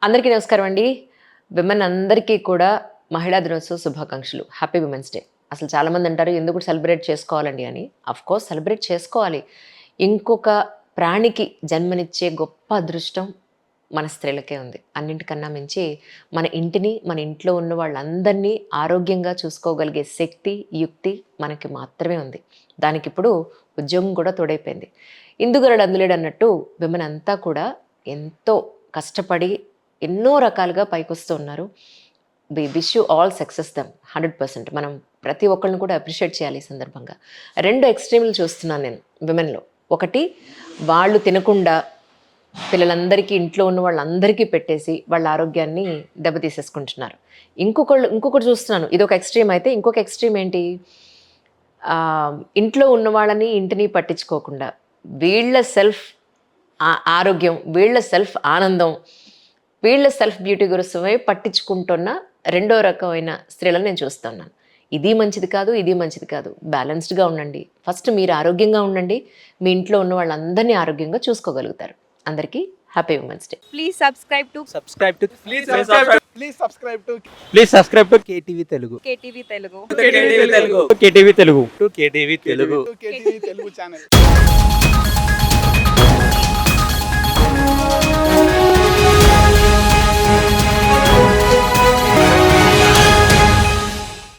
అందరికీ నమస్కారం అండి. విమెన్ అందరికీ కూడా మహిళా దినోత్సవ శుభాకాంక్షలు. Happy women's day. అసలు చాలామంది అంటారు ఎందుకు సెలబ్రేట్ చేసుకోవాలండి అని. కోర్స్ సెలబ్రేట్ చేసుకోవాలి. ఇంకొక ప్రాణికి జన్మనిచ్చే గొప్ప అదృష్టం మన స్త్రీలకే ఉంది. అన్నింటికన్నా మించి మన ఇంటిని, మన ఇంట్లో ఉన్న వాళ్ళందరినీ ఆరోగ్యంగా చూసుకోగలిగే శక్తి, యుక్తి మనకి మాత్రమే ఉంది. దానికిప్పుడు ఉద్యోగం కూడా తోడైపోయింది. ఇందుగలడు అందులేడు అన్నట్టు విమెన్ అంతా కూడా ఎంతో కష్టపడి ఎన్నో రకాలుగా పైకొస్తూ ఉన్నారు. We wish you all success them 100%. మనం ప్రతి ఒక్కళ్ళని కూడా అప్రిషియేట్ చేయాలి ఈ సందర్భంగా. 2 ఎక్స్‌ట్రీమ్‌లు చూస్తున్నాను నేను విమెన్‌లో. ఒకటి, వాళ్ళు తినకుండా పిల్లలందరికీ, ఇంట్లో ఉన్న వాళ్ళందరికీ పెట్టేసి వాళ్ళ ఆరోగ్యాన్ని దెబ్బతీసేసుకుంటున్నారు. ఇంకొకటి చూస్తున్నాను. ఇదొక ఎక్స్‌ట్రీమ్ అయితే, ఇంకొక ఎక్స్‌ట్రీమ్ ఏంటి? ఇంట్లో ఉన్న వాళ్ళని, ఇంటిని పట్టించుకోకుండా వీళ్ళ సెల్ఫ్ ఆరోగ్యం, వీళ్ళ సెల్ఫ్ ఆనందం, వీళ్ళ సెల్ఫ్ బ్యూటీ గురించే పట్టించుకుంటున్న రెండో రకమైన స్త్రీలను నేను చూస్తున్నాను. ఇది మంచిది కాదు, ఇది మంచిది కాదు. బ్యాలెన్స్డ్‌గా ఉండండి. ఫస్ట్ మీరు ఆరోగ్యంగా ఉండండి. మీ ఇంట్లో ఉన్న వాళ్ళందరినీ ఆరోగ్యంగా చూసుకోగలుగుతారు. అందరికీ happy women's day. Please subscribe to Please subscribe to KTV Telugu. KTV Telugu. KTV Telugu. KTV Telugu channel.